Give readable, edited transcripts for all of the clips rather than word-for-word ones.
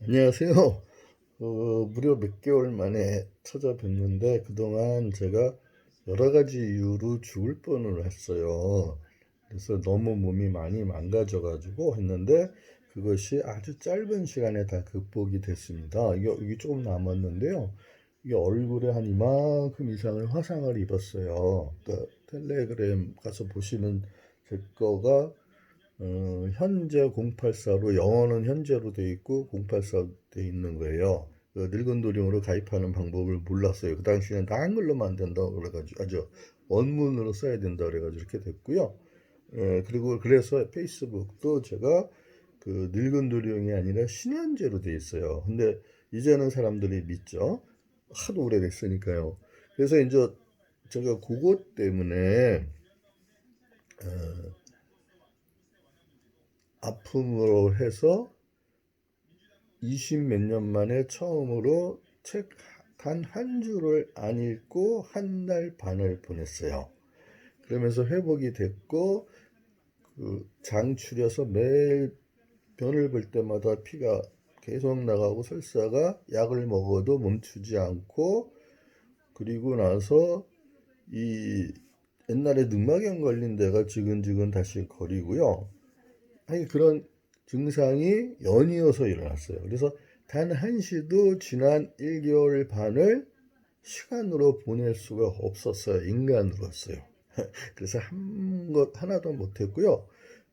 안녕하세요. 무려 몇 개월 만에 찾아뵙는데 그동안 제가 여러 가지 이유로 죽을 뻔을 했어요. 그래서 너무 몸이 많이 망가져가지고 했는데 그것이 아주 짧은 시간에 다 극복이 됐습니다. 이게 조금 남았는데요. 이게 얼굴에 한 이만큼 이상의 화상을 입었어요. 그러니까 텔레그램 가서 보시면 제 거가 현재 084로 영어는 현재로 돼 있고 084 돼 있는 거예요. 그 늙은 도령으로 가입하는 방법을 몰랐어요. 그 당시에는 다 한글로만 된다고 그래가지고 아주 원문으로 써야 된다 그래가지고 이렇게 됐고요. 그리고 그래서 페이스북도 제가 그 늙은 도령이 아니라 신현재로 돼 있어요. 근데 이제는 사람들이 믿죠. 하도 오래됐으니까요. 그래서 이제 제가 그것 때문에 아픔으로 해서 20 몇 년 만에 처음으로 책 단 한 줄을 안 읽고 한 달 반을 보냈어요. 그러면서 회복이 됐고 장 추려서 매일 변을 볼 때마다 피가 계속 나가고 설사가 약을 먹어도 멈추지 않고 그리고 나서 이 옛날에 늑막염 걸린 데가 지근지근 다시 거리고요. 아니 그런 증상이 연이어서 일어났어요. 그래서 단 한시도 지난 1개월 반을 시간으로 보낼 수가 없었어요. 인간으로서요. 그래서 한 것 하나도 못했고요.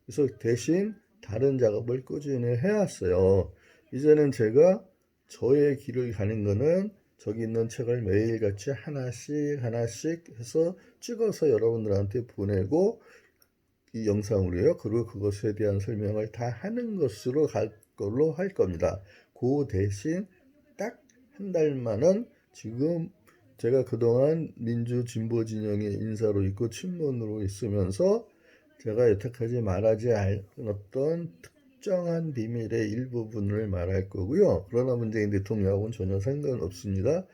그래서 대신 다른 작업을 꾸준히 해왔어요. 이제는 제가 저의 길을 가는 거는 저기 있는 책을 매일같이 하나씩 하나씩 해서 찍어서 여러분들한테 보내고 이 영상으로요. 그리고 그것에 대한 설명을 다 하는 것으로 갈 걸로 할 겁니다. 그 대신 딱 한 달만은 지금 제가 그동안 민주 진보 진영의 인사로 있고 친문으로 있으면서 제가 여태까지 말하지 않았던 특정한 비밀의 일부분을 말할 거고요. 그러나 문재인 대통령하고는 전혀 상관없습니다.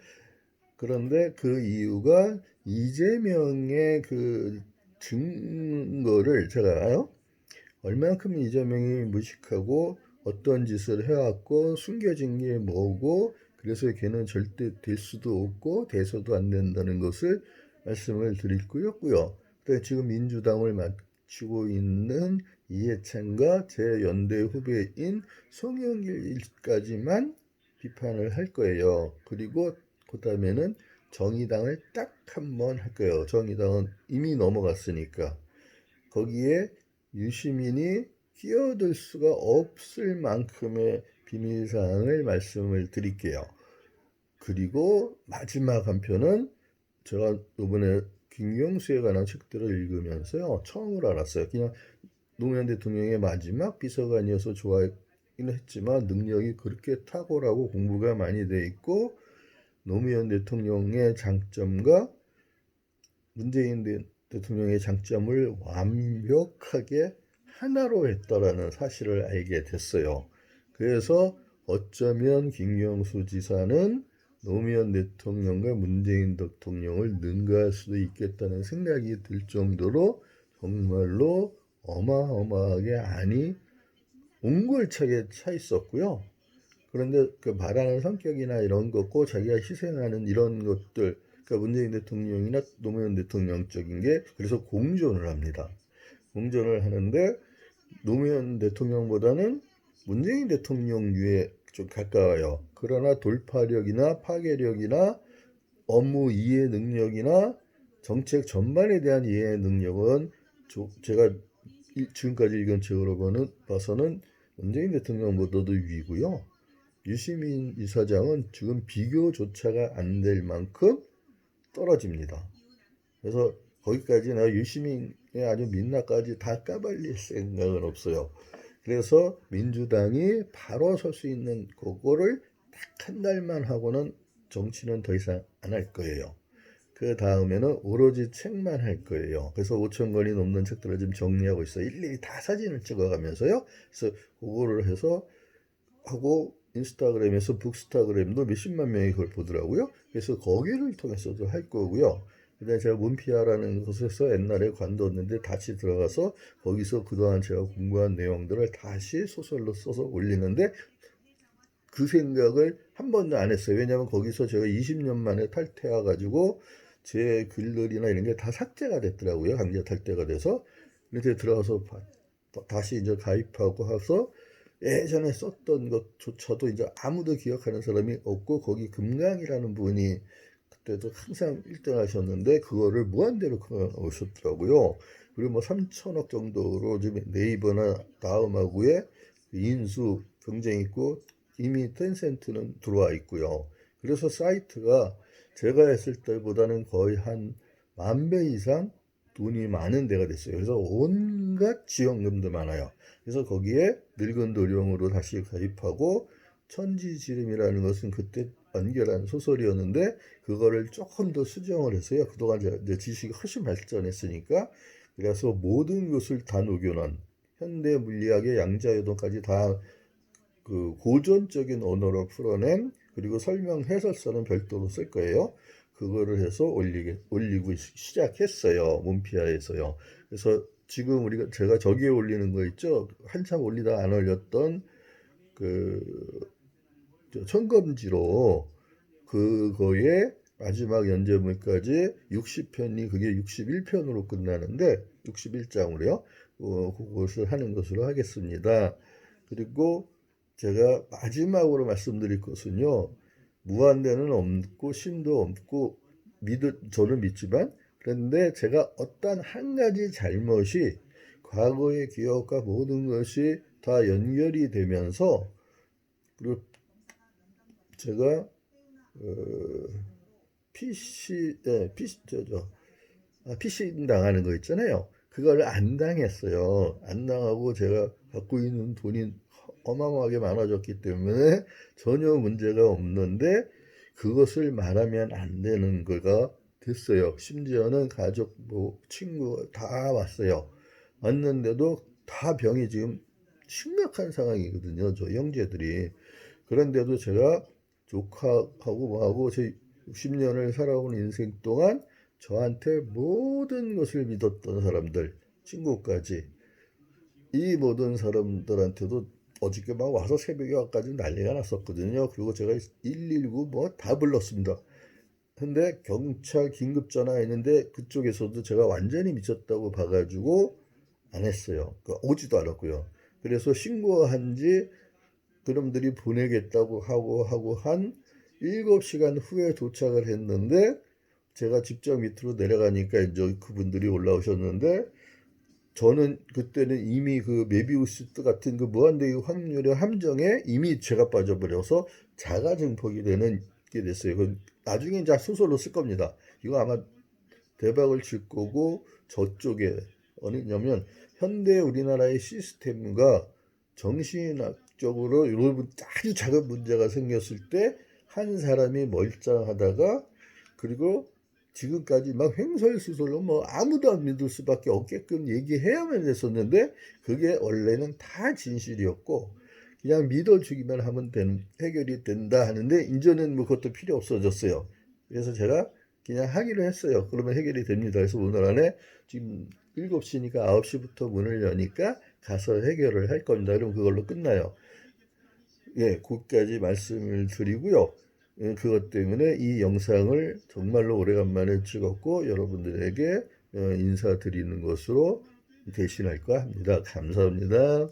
그런데 그 이유가 이재명의 그 증거를 제가요. 얼만큼 이재명이 무식하고 어떤 짓을 해왔고 숨겨진 게 뭐고 그래서 걔는 절대 될 수도 없고 돼서도 안 된다는 것을 말씀을 드릴 거였고요. 지금 민주당을 맡치고 있는 이해찬과 제 연대 후배인 송영길까지만 비판을 할 거예요. 그리고 그 다음에는 정의당을 딱 한 번 할 거예요. 정의당은 이미 넘어갔으니까. 거기에 유시민이 끼어들 수가 없을 만큼의 비밀사항을 말씀을 드릴게요. 그리고 마지막 한 편은 제가 이번에 김경수에 관한 책들을 읽으면서요. 처음으로 알았어요. 그냥 노무현 대통령의 마지막 비서관이어서 좋아했긴 했지만 능력이 그렇게 탁월하고 공부가 많이 돼 있고 노무현 대통령의 장점과 문재인 대통령의 장점을 완벽하게 하나로 했다라는 사실을 알게 됐어요. 그래서 어쩌면 김경수 지사는 노무현 대통령과 문재인 대통령을 능가할 수도 있겠다는 생각이 들 정도로 정말로 어마어마하게 안이 옹골차게 차 있었고요. 그런데 그 말하는 성격이나 이런 거고 자기가 희생하는 이런 것들 그러니까 문재인 대통령이나 노무현 대통령적인 게 그래서 공존을 합니다. 공존을 하는데 노무현 대통령보다는 문재인 대통령류에 좀 가까워요. 그러나 돌파력이나 파괴력이나 업무 이해 능력이나 정책 전반에 대한 이해 능력은 제가 지금까지 읽은 책으로 봐서는 문재인 대통령보다도 위고요. 유시민 이사장은 지금 비교조차가 안 될 만큼 떨어집니다. 그래서 거기까지 내가 유시민의 아주 민낯까지 다 까발릴 생각은 없어요. 그래서 민주당이 바로 설 수 있는 그거를 딱 한 달만 하고는 정치는 더 이상 안 할 거예요. 그 다음에는 오로지 책만 할 거예요. 그래서 5천 권이 넘는 책들을 지금 정리하고 있어요. 일일이 다 사진을 찍어가면서요. 그래서 그거를 해서 하고 인스타그램에서 북스타그램도 몇십만 명이 그걸 보더라고요. 그래서 거기를 통해서도 할 거고요. 그다음에 제가 문피아라는 곳에서 옛날에 관뒀는데 다시 들어가서 거기서 그동안 제가 공부한 내용들을 다시 소설로 써서 올리는데 그 생각을 한 번도 안 했어요. 왜냐하면 거기서 제가 20년 만에 탈퇴해가지고 제 글들이나 이런 게 다 삭제가 됐더라고요. 강제 탈퇴가 돼서. 그래서 들어가서 다시 이제 가입하고 해서 예전에 썼던 것조차도 이제 아무도 기억하는 사람이 없고, 거기 금강이라는 분이 그때도 항상 1등 하셨는데 그거를 무한대로 오셨더라고요. 그리고 뭐 3천억 정도로 지금 네이버나 다음하고의 인수 경쟁 있고, 이미 텐센트는 들어와 있고요. 그래서 사이트가 제가 했을 때보다는 거의 한 10,000배 이상 돈이 많은 데가 됐어요. 그래서 온갖 지원금도 많아요. 그래서 거기에 늙은 도령으로 다시 가입하고, 천지지름이라는 것은 그때 완결한 소설이었는데 그거를 조금 더 수정을 했어요. 그동안 이제 지식이 훨씬 발전했으니까. 그래서 모든 것을 다 녹여놓은 현대 물리학의 양자요동까지 다 그 고전적인 언어로 풀어낸, 그리고 설명 해설서는 별도로 쓸 거예요. 그거를 해서 올리고 시작했어요. 문피아에서요. 그래서 지금 제가 저기에 올리는 거 있죠. 한참 올리다 안 올렸던 그 청검지로 그거에 마지막 연재물까지 60편이 그게 61편으로 끝나는데 61장으로요. 그것을 하는 것으로 하겠습니다. 그리고 제가 마지막으로 말씀드릴 것은요. 무한대는 없고 심도 없고 저는 믿지만, 그런데 제가 어떤 한 가지 잘못이 과거의 기억과 모든 것이 다 연결이 되면서, 그리고 제가 피싱 당하는 거 있잖아요. 그걸 안 당했어요. 안 당하고 제가 갖고 있는 돈이 어마어마하게 많아졌기 때문에 전혀 문제가 없는데, 그것을 말하면 안 되는 거가 됐어요. 심지어는 가족, 친구 다 왔어요. 왔는데도 다 병이 지금 심각한 상황이거든요. 저 형제들이. 그런데도 제가 조카하고 뭐하고 제 60년을 살아온 인생 동안 저한테 모든 것을 믿었던 사람들, 친구까지, 이 모든 사람들한테도 어저께 막 와서 새벽에 와까지 난리가 났었거든요. 그리고 제가 119 뭐 다 불렀습니다. 근데 경찰 긴급 전화했는데 그쪽에서도 제가 완전히 미쳤다고 봐가지고 안 했어요. 오지도 않았고요. 그래서 신고한 지 그놈들이 보내겠다고 하고 한 7시간 후에 도착을 했는데, 제가 직접 밑으로 내려가니까 이제 그분들이 올라오셨는데, 저는 그때는 이미 그 메비우스 같은 그 무한대의 확률의 함정에 이미 제가 빠져버려서 자가 증폭이 되는 게 됐어요. 나중에 이제 소설로 쓸 겁니다. 이거 아마 대박을 칠 거고, 저쪽에 어디냐면 현대 우리나라의 시스템과 정신학적으로 여러분 아주 작은 문제가 생겼을 때 한 사람이 멀쩡하다가, 그리고 지금까지 막 횡설수설로 뭐 아무도 안 믿을 수밖에 없게끔 얘기해야만 했었는데, 그게 원래는 다 진실이었고 그냥 믿어주기만 하면 해결이 된다 하는데, 이제는 뭐 그것도 필요 없어졌어요. 그래서 제가 그냥 하기로 했어요. 그러면 해결이 됩니다. 그래서 오늘 안에 지금 7시니까 9시부터 문을 여니까 가서 해결을 할 겁니다. 그럼 그걸로 끝나요. 예, 거기까지 말씀을 드리고요. 그것 때문에 이 영상을 정말로 오래간만에 찍었고 여러분들에게 인사드리는 것으로 대신할까 합니다. 감사합니다.